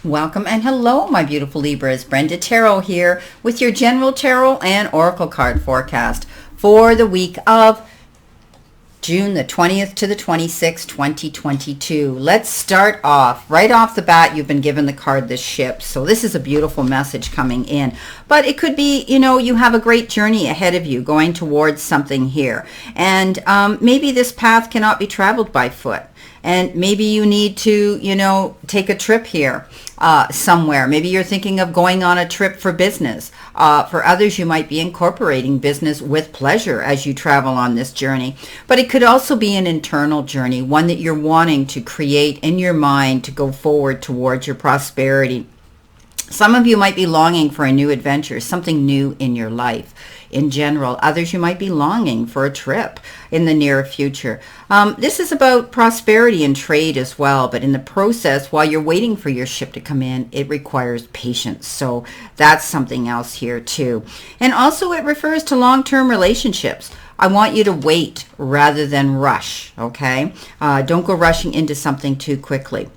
Welcome and hello, my beautiful Libras. Brenda Tarot here with your general tarot and oracle card forecast for the week of June the 20th to the 26th, 2022. Let's start off. Right off the bat, you've been given the card, the ship. So this is a beautiful message coming in. But it could be, you have a great journey ahead of you going towards something here. And maybe this path cannot be traveled by foot. And maybe you need to, take a trip here somewhere. Maybe you're thinking of going on a trip for business. For others, you might be incorporating business with pleasure as you travel on this journey. But it could also be an internal journey, one that you're wanting to create in your mind to go forward towards your prosperity. Some of you might be longing for a new adventure, something new in your life in general. Others, you might be longing for a trip in the near future. This is about prosperity and trade as well, but in the process, while you're waiting for your ship to come in, it requires patience. So that's something else here too. And also it refers to long-term relationships. I want you to wait rather than rush, okay? Don't go rushing into something too quickly.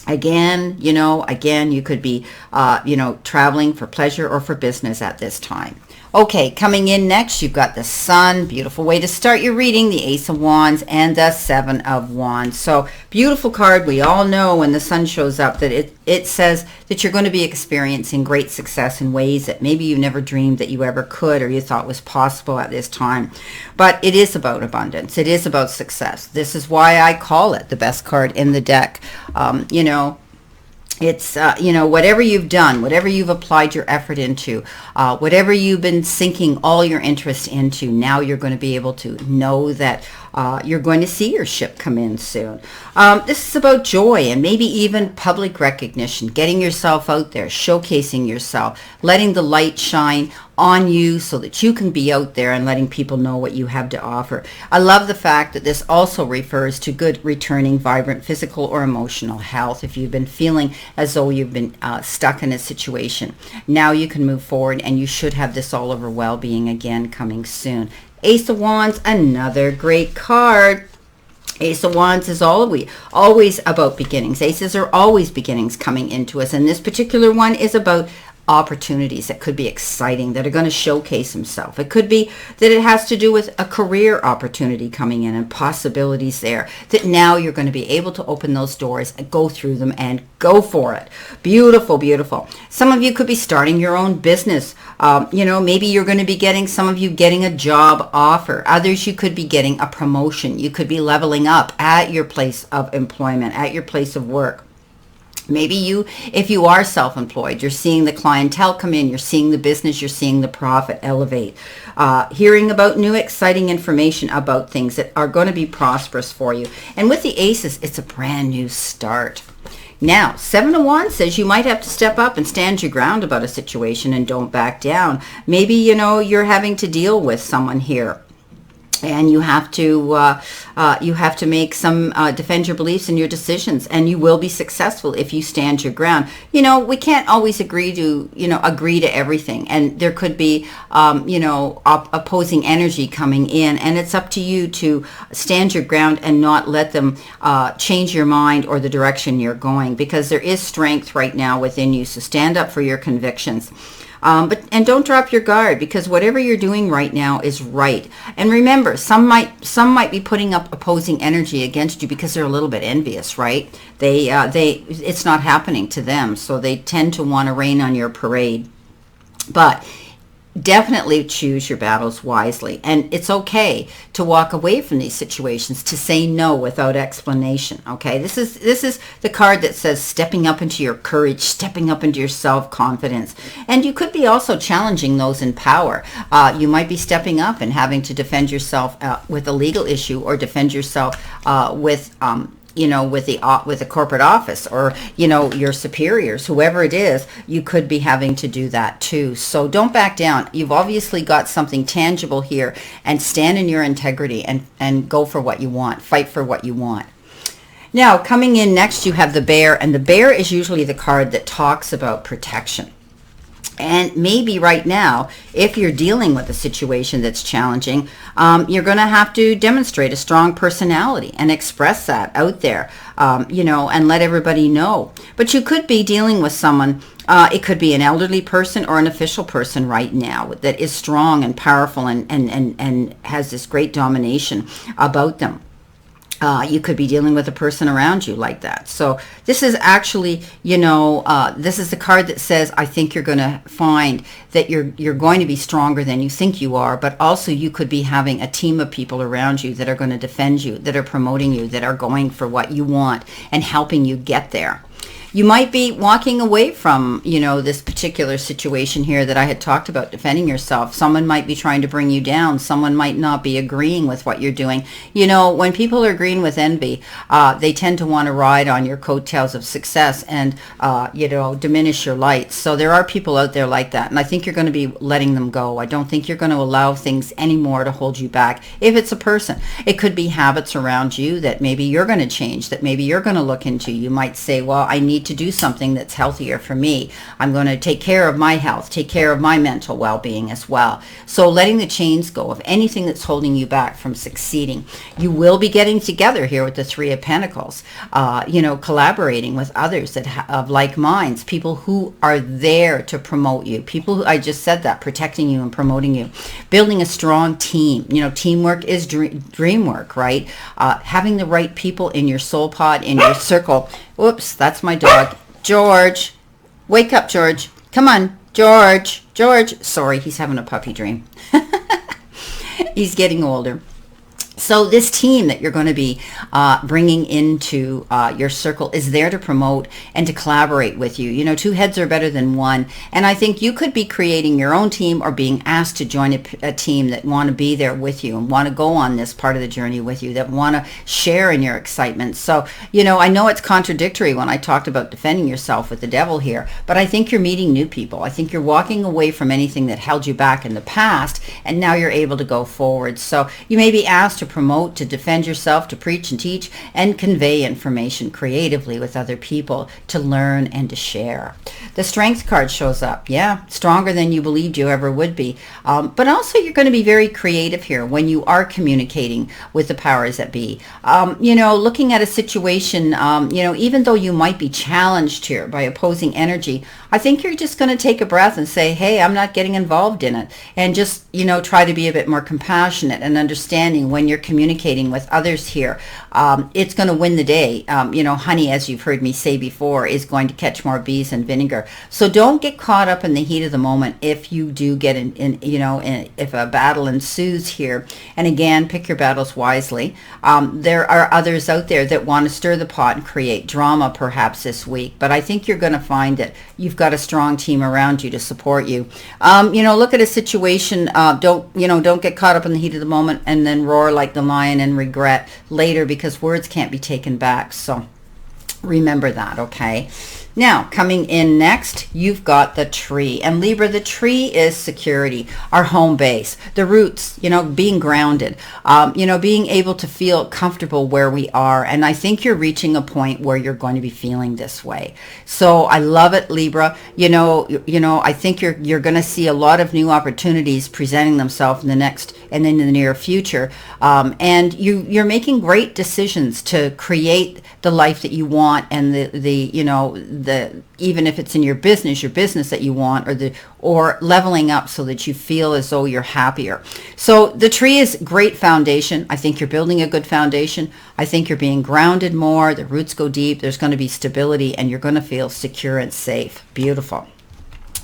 Again, you could be, traveling for pleasure or for business at this time. Okay, coming in next, you've got the Sun. Beautiful way to start your reading, the Ace of Wands and the Seven of Wands. So beautiful card. We all know when the Sun shows up that it says that you're going to be experiencing great success in ways that maybe you never dreamed that you ever could or you thought was possible at this time. But it is about abundance. It is about success. This is why I call it the best card in the deck. It's, whatever you've done, whatever you've applied your effort into, whatever you've been sinking all your interest into, now you're going to be able to know that you're going to see your ship come in soon. This is about joy and maybe even public recognition, getting yourself out there, showcasing yourself, letting the light shine on you so that you can be out there and letting people know what you have to offer. I love the fact that this also refers to good, returning, vibrant physical or emotional health. If you've been feeling as though you've been stuck in a situation, now you can move forward and you should have this all over well-being again coming soon. Ace of Wands, another great card. Ace of Wands is always about beginnings. Aces are always beginnings coming into us. And this particular one is about opportunities that could be exciting, that are going to showcase himself. It could be that it has to do with a career opportunity coming in and possibilities there, that now you're going to be able to open those doors and go through them and go for it. Beautiful, beautiful. Some of you could be starting your own business. Maybe you're going to be some of you getting a job offer. Others, you could be getting a promotion. You could be leveling up at your place of employment, at your place of work. Maybe if you are self-employed, you're seeing the clientele come in, you're seeing the business, you're seeing the profit elevate. Hearing about new exciting information about things that are going to be prosperous for you. And with the aces, it's a brand new start. Now, Seven of Wands says you might have to step up and stand your ground about a situation and don't back down. Maybe, you're having to deal with someone here. And you have to make some defend your beliefs and your decisions, and you will be successful if you stand your ground. We can't always agree to everything, and there could be opposing energy coming in, and it's up to you to stand your ground and not let them change your mind or the direction you're going, because there is strength right now within you. So stand up for your convictions. And don't drop your guard, because whatever you're doing right now is right. And remember, some might be putting up opposing energy against you because they're a little bit envious, right? It's not happening to them, so they tend to want to rain on your parade. But definitely choose your battles wisely, and it's okay to walk away from these situations, to say no without explanation. Okay, this is the card that says stepping up into your courage, stepping up into your self-confidence. And you could be also challenging those in power. You might be stepping up and having to defend yourself with a legal issue, or defend yourself with the corporate office, or, your superiors, whoever it is, you could be having to do that too. So don't back down. You've obviously got something tangible here, and stand in your integrity and go for what you want. Fight for what you want. Now, coming in next, you have the Bear, and the Bear is usually the card that talks about protection. And maybe right now, if you're dealing with a situation that's challenging, you're going to have to demonstrate a strong personality and express that out there, and let everybody know. But you could be dealing with someone, it could be an elderly person or an official person right now that is strong and powerful and has this great domination about them. You could be dealing with a person around you like that. So this is actually, this is the card that says, I think you're going to find that you're going to be stronger than you think you are, but also you could be having a team of people around you that are going to defend you, that are promoting you, that are going for what you want and helping you get there. You might be walking away from, this particular situation here that I had talked about, defending yourself. Someone might be trying to bring you down. Someone might not be agreeing with what you're doing. When people are green with envy, they tend to want to ride on your coattails of success and, diminish your light. So there are people out there like that. And I think you're going to be letting them go. I don't think you're going to allow things anymore to hold you back. If it's a person, it could be habits around you that maybe you're going to change, that maybe you're going to look into. You might say, well, I need to do something that's healthier for me. I'm going to take care of my health, take care of my mental well-being as well. So letting the chains go of anything that's holding you back from succeeding. You will be getting together here with the Three of Pentacles, collaborating with others that of like minds, people who are there to promote you, people who, I just said that, protecting you and promoting you, building a strong team. Teamwork is dream work, right? Having the right people in your soul pod, in your circle. Whoops, that's my dog. George, wake up, George. Come on, George. Sorry, he's having a puppy dream. He's getting older. So this team that you're going to be bringing into your circle is there to promote and to collaborate with you. Two heads are better than one. And I think you could be creating your own team or being asked to join a team that want to be there with you and want to go on this part of the journey with you, that want to share in your excitement. So, I know it's contradictory when I talked about defending yourself with the devil here, but I think you're meeting new people. I think you're walking away from anything that held you back in the past, and now you're able to go forward. So you may be asked to promote, to defend yourself, to preach and teach, and convey information creatively with other people, to learn and to share. The Strength card shows up. Yeah, stronger than you believed you ever would be. But also you're going to be very creative here when you are communicating with the powers that be. Looking at a situation, even though you might be challenged here by opposing energy, I think you're just going to take a breath and say, hey, I'm not getting involved in it. And just, try to be a bit more compassionate and understanding when you're communicating with others here. It's going to win the day. Honey, as you've heard me say before, is going to catch more bees than vinegar. So don't get caught up in the heat of the moment if you do get if a battle ensues here. And again, pick your battles wisely. There are others out there that want to stir the pot and create drama perhaps this week. But I think you're going to find that you've got a strong team around you to support you. Look at a situation. Don't get caught up in the heat of the moment and then roar like the lion and regret later, because words can't be taken back. So remember that, okay? Now, coming in next, you've got the tree. And Libra, the tree is security, our home base, the roots, being grounded, being able to feel comfortable where we are. And I think you're reaching a point where you're going to be feeling this way. So I love it, Libra. I think you're going to see a lot of new opportunities presenting themselves in the near future. And you're making great decisions to create the life that you want, and even if it's in your business that you want, or leveling up so that you feel as though you're happier. So the tree is great foundation. I think you're building a good foundation. I think you're being grounded more. The roots go deep. There's going to be stability, and you're going to feel secure and safe. Beautiful.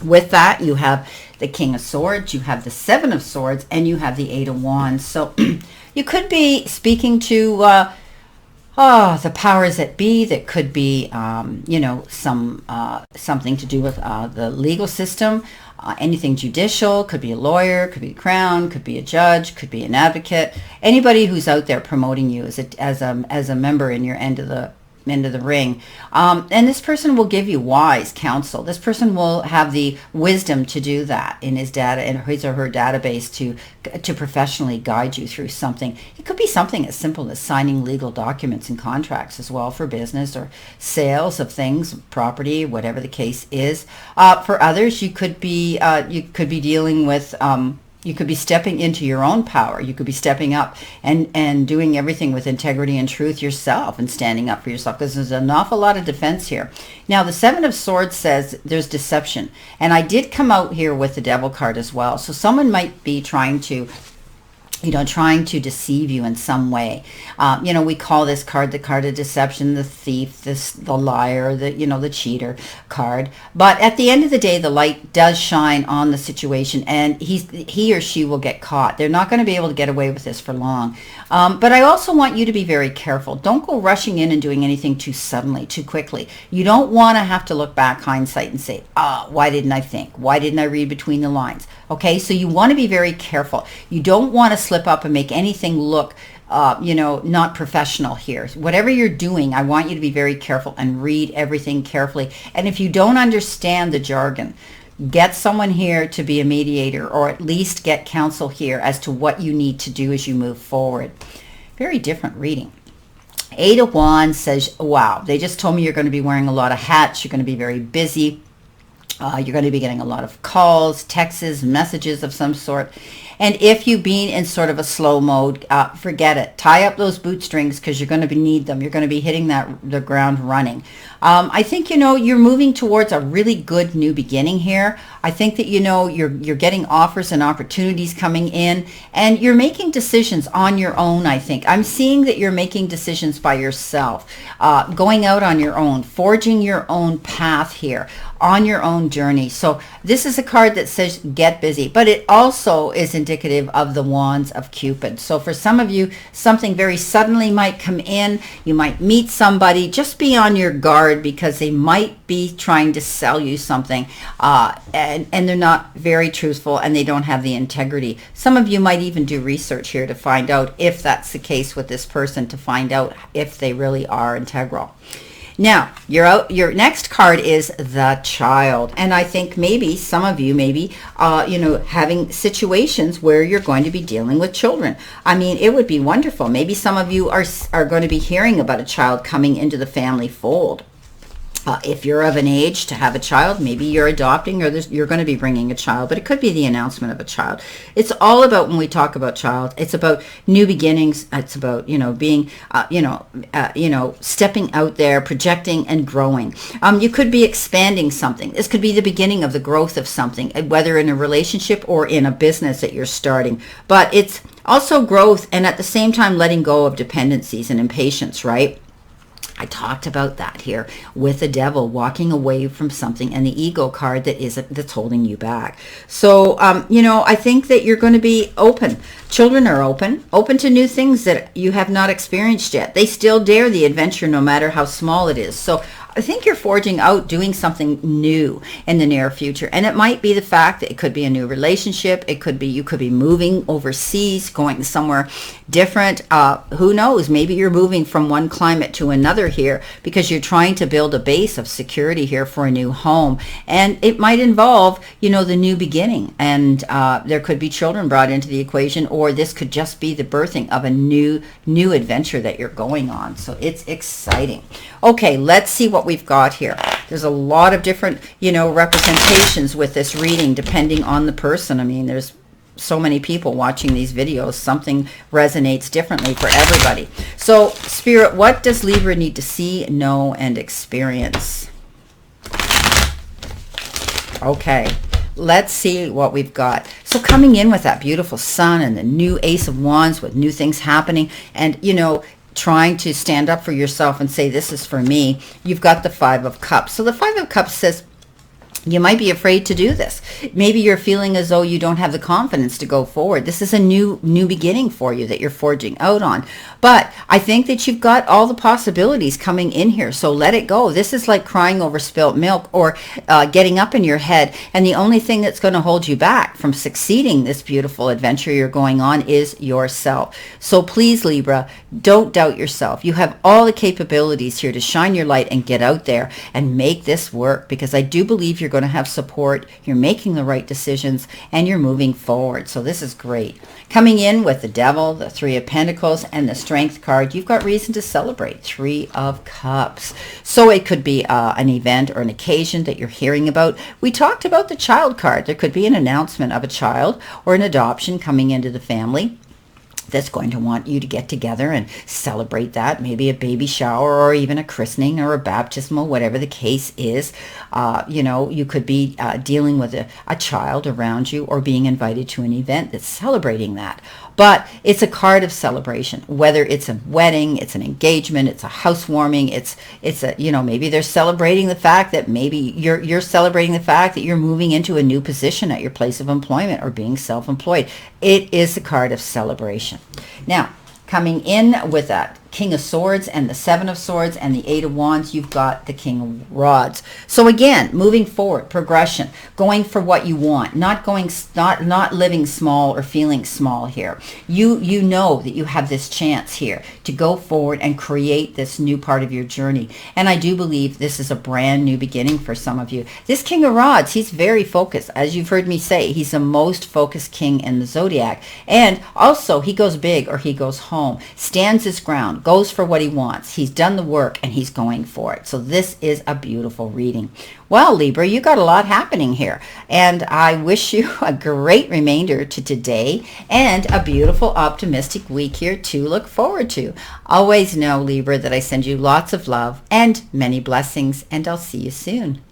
With that, you have the King of Swords, you have the Seven of Swords, and you have the Eight of Wands. So you could be speaking to the powers that be. That could be, something to do with the legal system, anything judicial. Could be a lawyer, could be the crown, could be a judge, could be an advocate. Anybody who's out there promoting you as a member in your end of the into the ring. And this person will give you wise counsel. This person will have the wisdom to do that in his or her database to professionally guide you through something. It could be something as simple as signing legal documents and contracts as well for business or sales of things, property, whatever the case is. For others, you could be dealing with you could be stepping into your own power. You could be stepping up and doing everything with integrity and truth yourself and standing up for yourself, because there's an awful lot of defense here. Now, the Seven of Swords says there's deception. And I did come out here with the Devil card as well. So someone might be trying to deceive you in some way. We call this card the card of deception, the thief, the liar, the cheater card. But at the end of the day, the light does shine on the situation, and he or she will get caught. They're not going to be able to get away with this for long. But I also want you to be very careful. Don't go rushing in and doing anything too suddenly, too quickly. You don't want to have to look back, hindsight, and say, why didn't I think? Why didn't I read between the lines? Okay, so you want to be very careful. You don't want to slip up and make anything look not professional here. Whatever you're doing, I want you to be very careful and read everything carefully. And if you don't understand the jargon, get someone here to be a mediator, or at least get counsel here as to what you need to do as you move forward. Very different reading. Eight of Wands says, wow, they just told me you're going to be wearing a lot of hats. You're going to be very busy. You're going to be getting a lot of calls, texts, messages of some sort. And if you've been in sort of a slow mode, forget it. Tie up those bootstrings, because you're going to need them. You're going to be hitting the ground running. I think, you're moving towards a really good new beginning here. I think that, you're getting offers and opportunities coming in, and you're making decisions on your own, I think. I'm seeing that you're making decisions by yourself, going out on your own, forging your own path here, on your own journey. So this is a card that says get busy, but it also is indicative of the Wands of Cupid. So for some of you, something very suddenly might come in. You might meet somebody. Just be on your guard, because they might be trying to sell you something, and they're not very truthful, and they don't have the integrity. Some of you might even do research here to find out if that's the case with this person, to find out if they really are integral. Now, your next card is the Child. And I think maybe some of you having situations where you're going to be dealing with children. I mean, it would be wonderful. Maybe some of you are going to be hearing about a child coming into the family fold. If you're of an age to have a child, maybe you're adopting, or you're going to be bringing a child, but it could be the announcement of a child. It's all about, when we talk about child, it's about new beginnings. It's about, being, stepping out there, projecting and growing. You could be expanding something. This could be the beginning of the growth of something, whether in a relationship or in a business that you're starting. But it's also growth, and at the same time letting go of dependencies and impatience, right? I talked about that here with the Devil, walking away from something, and the Ego card that's holding you back. So, I think that you're going to be open. Children are open to new things that you have not experienced yet. They still dare the adventure, no matter how small it is. So I think you're forging out, doing something new in the near future. And it might be the fact that it could be a new relationship. It could be, you could be moving overseas, going somewhere different. Who knows? Maybe you're moving from one climate to another here, because you're trying to build a base of security here for a new home. And it might involve, the new beginning. And there could be children brought into the equation, or this could just be the birthing of a new adventure that you're going on. So it's exciting. Okay, let's see what we've got here. There's a lot of different, representations with this reading, depending on the person. I mean, there's so many people watching these videos. Something resonates differently for everybody. So, Spirit, what does Libra need to see, know, and experience? Okay, let's see what we've got. So coming in with that beautiful Sun and the new Ace of Wands with new things happening, and, trying to stand up for yourself and say, this is for me, you've got the Five of Cups. So the Five of Cups says, You might be afraid to do this. Maybe you're feeling as though you don't have the confidence to go forward. This is a new beginning for you that you're forging out on. But I think that you've got all the possibilities coming in here. So let it go. This is like crying over spilt milk, or getting up in your head. And the only thing that's going to hold you back from succeeding this beautiful adventure you're going on is yourself. So please, Libra, don't doubt yourself. You have all the capabilities here to shine your light and get out there and make this work, because I do believe you're going to have support, you're making the right decisions, and you're moving forward. So this is great. Coming in with the Devil, the Three of Pentacles, and the Strength card, you've got reason to celebrate. Three of Cups. So it could be an event or an occasion that you're hearing about. We talked about the Child card. There could be an announcement of a child or an adoption coming into the family that's going to want you to get together and celebrate that. Maybe a baby shower, or even a christening or a baptismal, whatever the case is. You could be dealing with a child around you, or being invited to an event that's celebrating that. But it's a card of celebration, whether it's a wedding, it's an engagement, it's a housewarming, it's maybe they're celebrating the fact that maybe you're celebrating the fact that you're moving into a new position at your place of employment, or being self-employed. It is a card of celebration. Now, coming in with that King of Swords and the Seven of Swords and the Eight of Wands, you've got the King of Rods. So again, moving forward, progression, going for what you want, not living small or feeling small here. You know that you have this chance here to go forward and create this new part of your journey. And I do believe this is a brand new beginning for some of you. This King of Rods, he's very focused. As you've heard me say, he's the most focused king in the zodiac. And also, he goes big or he goes home, stands his ground, goes for what he wants. He's done the work and he's going for it. So this is a beautiful reading. Well, Libra, you got a lot happening here. And I wish you a great remainder to today, and a beautiful, optimistic week here to look forward to. Always know, Libra, that I send you lots of love and many blessings, and I'll see you soon.